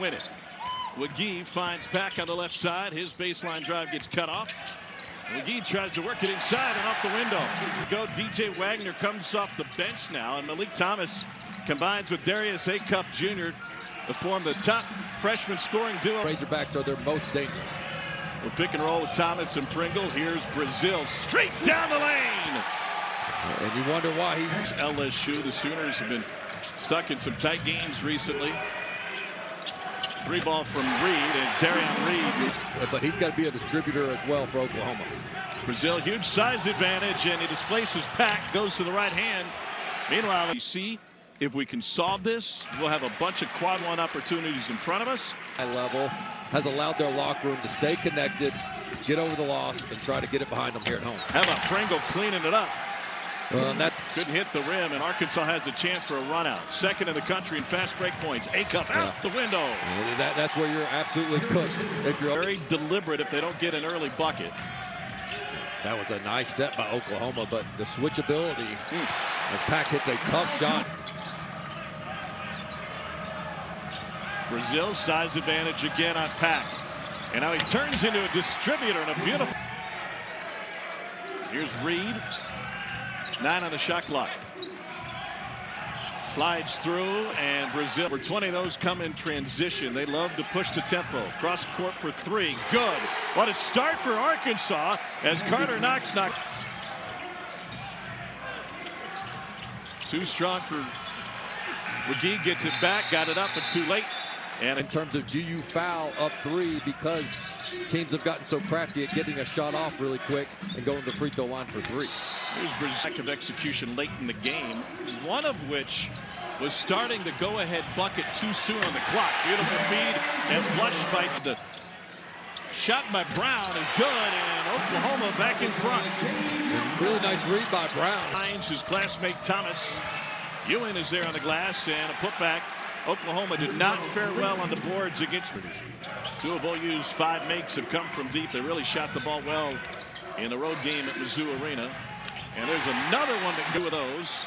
win it. McGee finds Pack on the left side. His baseline drive gets cut off. McGee tries to work it inside and off the window. Go. DJ Wagner comes off the bench now, and Malik Thomas combines with Darius Acuff Jr. to form the top freshman scoring duo. Razorbacks are their most dangerous. We'll pick and roll with Thomas and Pringle. Here's Brazil straight down the lane. And you wonder why he's LSU. The Sooners have been stuck in some tight games recently. 3-ball from Reed and Darian Reed. But he's got to be a distributor as well for Oklahoma. Brazil, huge size advantage, and he displaces Pack, goes to the right hand. Meanwhile, you see, if we can solve this, we'll have a bunch of quad one opportunities in front of us. High level has allowed their locker room to stay connected, get over the loss, and try to get it behind them here at home. How about Pringle cleaning it up? That couldn't hit the rim, and Arkansas has a chance for a run out. Second in the country in fast break points. Acuff out the window. That's where you're absolutely cooked. If you're very deliberate if they don't get an early bucket. That was a nice set by Oklahoma, but the switchability as Pack hits a tough shot. Brazil size advantage again on Pack. And now he turns into a distributor and a beautiful. Here's Reed. 9 on the shot clock. Slides through, and Brazil. For 20 of those come in transition. They love to push the tempo. Cross court for 3. Good. What a start for Arkansas as Carter Knox knocked. Too strong for McGee. Gets it back. Got it up, but too late. And in terms of do you foul up 3, because teams have gotten so crafty at getting a shot off really quick and going to the free throw line for 3. Here's Brazil's lack of execution late in the game, one of which was starting the go-ahead bucket too soon on the clock. Beautiful feed and flushed by the shot by Brown is good, and Oklahoma back in front. Really nice read by Brown. Finds his classmate Thomas. Ewan is there on the glass, and a putback. Oklahoma did not fare well on the boards against British. 2 of OU's 5 makes have come from deep. They really shot the ball well in the road game at Mizzou Arena. And there's another one to do with those.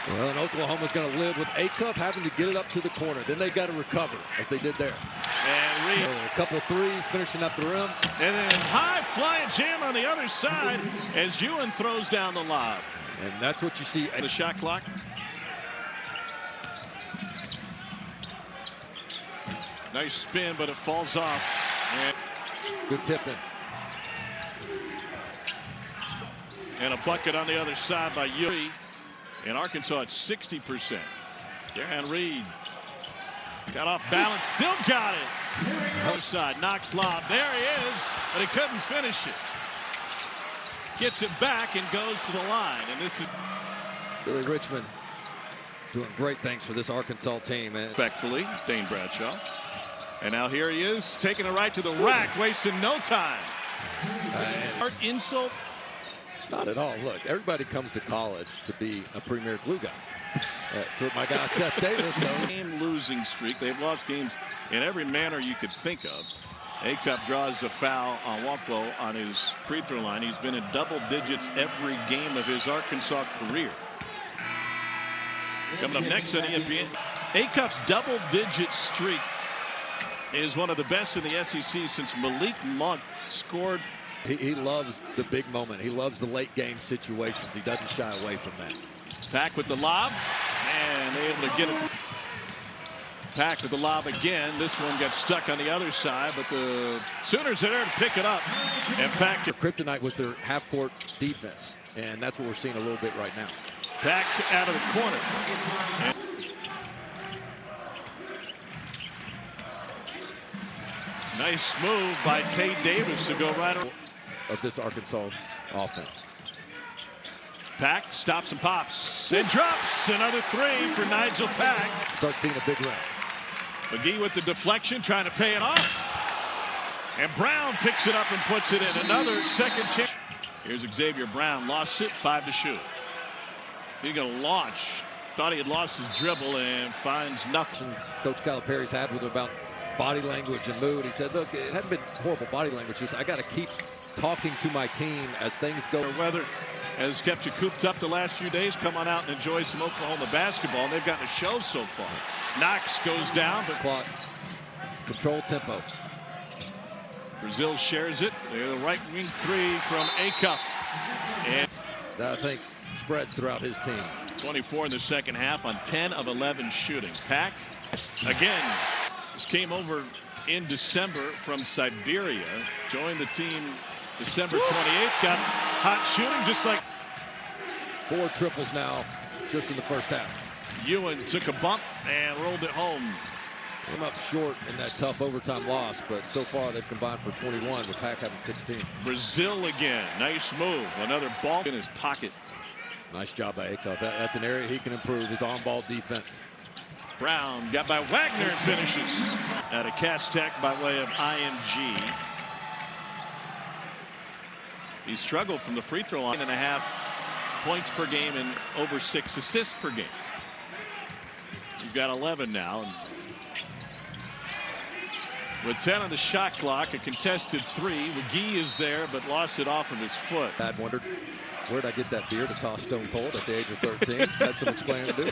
Well, and Oklahoma's going to live with Acuff having to get it up to the corner. Then they've got to recover, as they did there. And Reed. A couple of threes, finishing up the rim. And then high flying jam on the other side as Ewan throws down the lob. And that's what you see. The shot clock. Nice spin, but it falls off. And good tipping. And a bucket on the other side by Yuri. And Arkansas at 60%. Darren Reed got off balance, still got it. Other side, Knox lob. There he is, but he couldn't finish it. Gets it back and goes to the line. And this is Billy Richmond doing great things for this Arkansas team. Respectfully, Dane Bradshaw. And now here he is, taking it right to the rack, wasting no time. Art insult. Not at all. Look, everybody comes to college to be a premier glue guy. That's what my guy Seth Davis. Game losing streak. They've lost games in every manner you could think of. Acuff draws a foul on Walklow on his free throw line. He's been in double digits every game of his Arkansas career. Coming up next on ESPN, Acuff's double digit streak is one of the best in the SEC since Malik Monk scored. He loves the big moment. He loves the late game situations. He doesn't shy away from that. Pack with the lob, and they able to get it. Pack with the lob again. This one got stuck on the other side, but the Sooners are there to pick it up. And Pack. Kryptonite was their half-court defense, and that's what we're seeing a little bit right now. Pack out of the corner. And nice move by Tate Davis to go right around. Of this Arkansas offense. Pack stops and pops and drops another 3 for Nigel Pack. Start seeing a big run. McGee with the deflection, trying to pay it off. And Brown picks it up and puts it in. Another second chance. Here's Xavier Brown, lost it, 5 to shoot. He's going to launch. Thought he had lost his dribble and finds nothing. Coach Calipari's had with him about body language and mood. He said, look, it hasn't been horrible body language. Just I got to keep talking to my team as things go. Weather has kept you cooped up the last few days. Come on out and enjoy some Oklahoma basketball. And they've gotten a show so far. Knox goes down, but Clock. Control tempo. Brazil shares it. The right wing three from Acuff. And that, I think, spreads throughout his team. 24 in the second half on 10 of 11 shooting. Pack again. This came over in December from Siberia. Joined the team December 28th. Got hot shooting just like 4 triples now just in the first half. Ewan took a bump and rolled it home. Came up short in that tough overtime loss, but so far they've combined for 21 with Pack having 16. Brazil again. Nice move. Another ball in his pocket. Nice job by Acuff. That's an area he can improve, his on-ball defense. Brown got by Wagner and finishes at a Cass Tech by way of IMG. He struggled from the free throw line, 9.5 points per game and over 6 assists per game. He's got 11 now. And with 10 on the shot clock, a contested 3. McGee is there, but lost it off of his foot. I'd wondered, where'd I get that beer to toss Stone Cold at the age of 13? Had some explaining to do.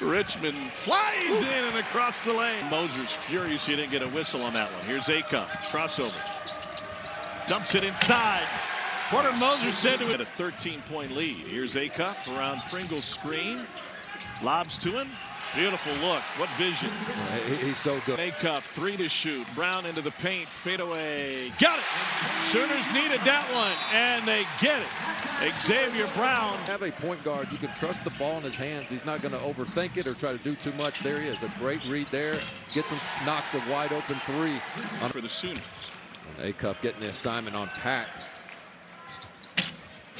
Richmond flies in and across the lane. Moser's furious he didn't get a whistle on that one. Here's Acuff. Crossover. Dumps it inside. Porter Moser said to it a 13-point lead. Here's Acuff around Pringle's screen. Lobs to him. Beautiful look. What vision. He's so good. Acuff, 3 to shoot. Brown into the paint. Fade away. Got it. Sooners needed that one, and they get it. Xavier Brown. Have a point guard. You can trust the ball in his hands. He's not going to overthink it or try to do too much. There he is. A great read there. Gets him, knocks a wide open 3. For the Sooners. And Acuff getting the assignment on Pack.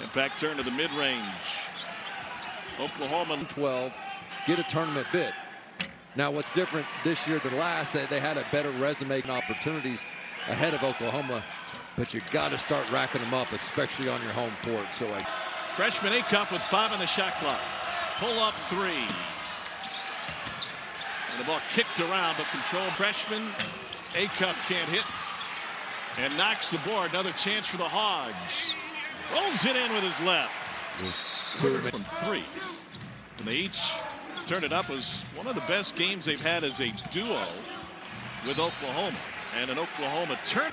And back turn to the mid-range. Oklahoma 12. Get a tournament bid. Now what's different this year than last, they had a better resume and opportunities ahead of Oklahoma, but you got to start racking them up, especially on your home court. So freshman Acuff with 5 on the shot clock. Pull up 3. And the ball kicked around, but controlled. Freshman Acuff can't hit and knocks the board. Another chance for the Hogs. Rolls it in with his left. From 3. And they each turned it up. It was one of the best games they've had as a duo with Oklahoma. And an Oklahoma turn.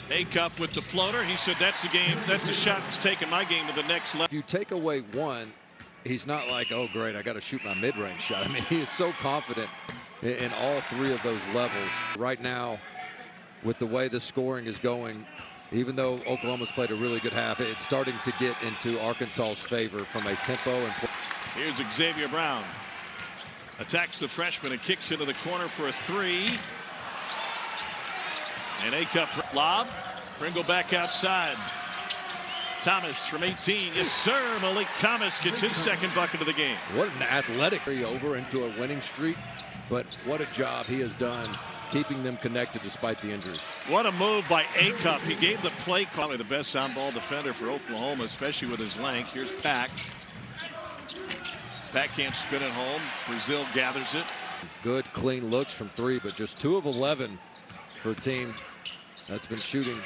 Acuff with the floater. He said that's the game. That's the shot that's taking my game to the next level. If you take away one, he's not like, oh great, I got to shoot my mid-range shot. I mean, he is so confident in all 3 of those levels. Right now, with the way the scoring is going, even though Oklahoma's played a really good half, it's starting to get into Arkansas's favor from a tempo. And here's Xavier Brown. Attacks the freshman and kicks into the corner for a 3. And Acuff lob. Pringle back outside. Thomas from 18. Yes, sir. Malik Thomas gets his second bucket of the game. What an athletic over into a winning streak. But what a job he has done keeping them connected despite the injuries. What a move by Acuff. He gave the play call. Probably the best on-ball defender for Oklahoma, especially with his length. Here's Pack. Pack can't spin it home. Brazil gathers it. Good, clean looks from 3, but just 2 of 11 for a team that's been shooting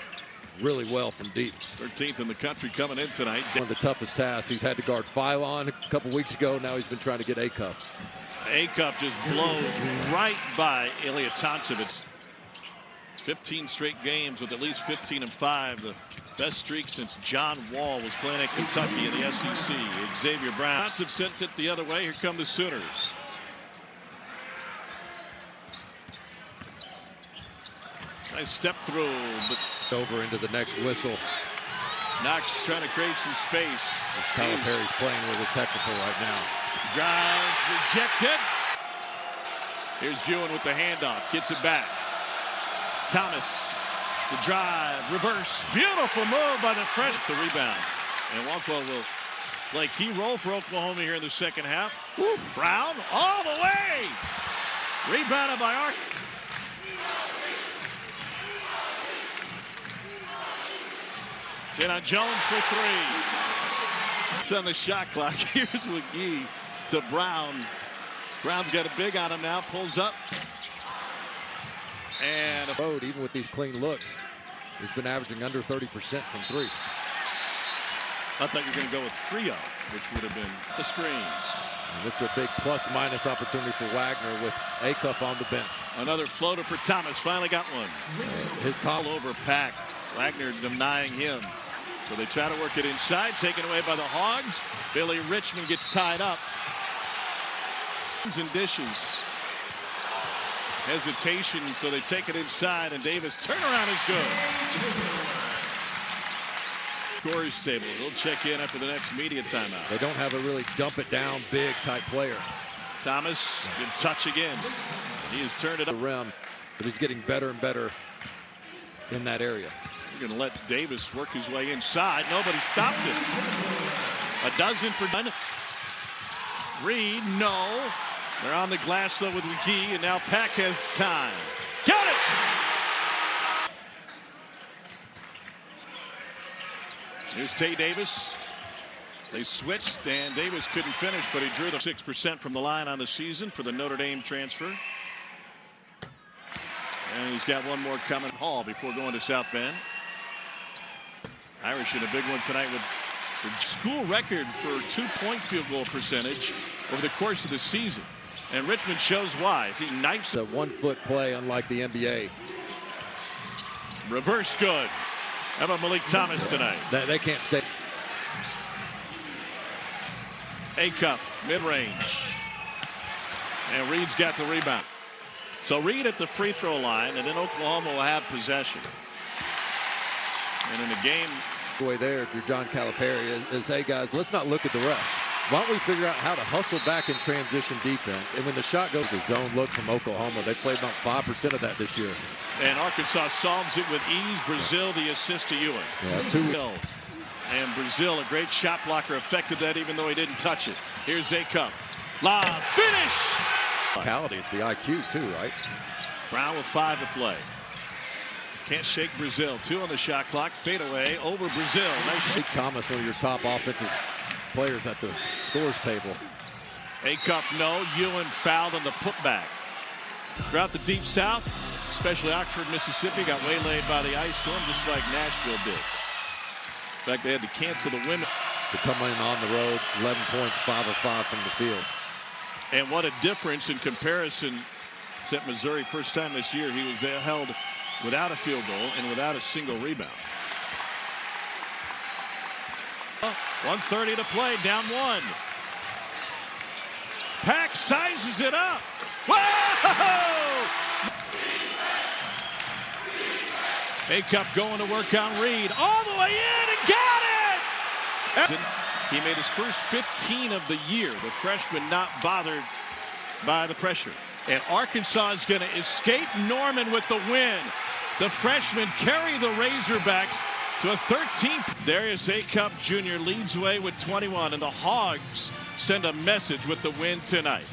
really well from deep. 13th in the country coming in tonight. One of the toughest tasks. He's had to guard Phylon a couple weeks ago. Now he's been trying to get Acuff. Acuff just blows right by Ilya Toncevic. 15 straight games with at least 15 and 5. The best streak since John Wall was playing at Kentucky in the SEC. Xavier Brown. Toncevic sent it the other way. Here come the Sooners. Nice step through, but over into the next whistle. Knox trying to create some space. Calipari's playing with a technical right now. Drive rejected. Here's Ewan with the handoff. Gets it back. Thomas. The drive. Reverse. Beautiful move by the fresh. The rebound. And Walco will play key role for Oklahoma here in the second half. Woo. Brown all the way. Rebounded by Ark. Then on Jones for 3. It's on the shot clock. Here's McGee to Brown. Brown's got a big on him now. Pulls up. And road, even with these clean looks. He's been averaging under 30% from three. I thought you were going to go with Frio, which would have been the screens. And this is a big plus-minus opportunity for Wagner with Acuff on the bench. Another floater for Thomas. Finally got one. His call over Pack. Wagner denying him. So they try to work it inside, taken away by the Hogs. Billy Richmond gets tied up. And dishes. Hesitation, so they take it inside, and Davis turnaround is good. Scores table. They'll check in after the next media timeout. They don't have a really dump it down big type player. Thomas, good touch again. He has turned it up. The rim, but he's getting better and better in that area. You're going to let Davis work his way inside. Nobody stopped it. A dozen for none. Reed, no. They're on the glass though with McGee, and now Pack has time. Got it! Here's Tay Davis. They switched, and Davis couldn't finish, but he drew the 6% from the line on the season for the Notre Dame transfer. And he's got one more coming. Hall before going to South Bend. Irish in a big one tonight with the school record for two-point field goal percentage over the course of the season. And Richmond shows why. As he knifes a 1 foot play, unlike the NBA. Reverse good. How about Malik Thomas tonight? They can't stay. Acuff, mid-range. And Reed's got the rebound. So Reed at the free throw line, and then Oklahoma will have possession. And in a game. Way there, if you're John Calipari, is hey guys, let's not look at the rest. Why don't we figure out how to hustle back in transition defense? And when the shot goes, a zone look from Oklahoma. They played about 5% of that this year. And Arkansas solves it with ease. Brazil, the assist to Ewing. Yeah, and Brazil, a great shot blocker, affected that even though he didn't touch it. Here's Acuff. Lob, finish! Physicality, it's the IQ too, right? Brown with 5 to play. Can't shake Brazil. 2 on the shot clock. Fade away over Brazil. Nice. Malik Thomas, one of your top offensive players at the scores table. Acuff, no. Ewing fouled on the putback. Throughout the Deep South, especially Oxford, Mississippi, got waylaid by the ice storm just like Nashville did. In fact, they had to cancel the women. To come in on the road, 11 points, 5 of 5 from the field. And what a difference in comparison. Except Missouri, first time this year, he was held without a field goal and without a single rebound. 1:30 to play, down 1. Pack sizes it up. Whoa! Acuff going to work on Reed. All the way in and got it! He made his first 15 of the year. The freshman not bothered by the pressure. And Arkansas is going to escape Norman with the win. The freshmen carry the Razorbacks to a 13th. Darius Acuff Jr. leads away with 21, and the Hogs send a message with the win tonight.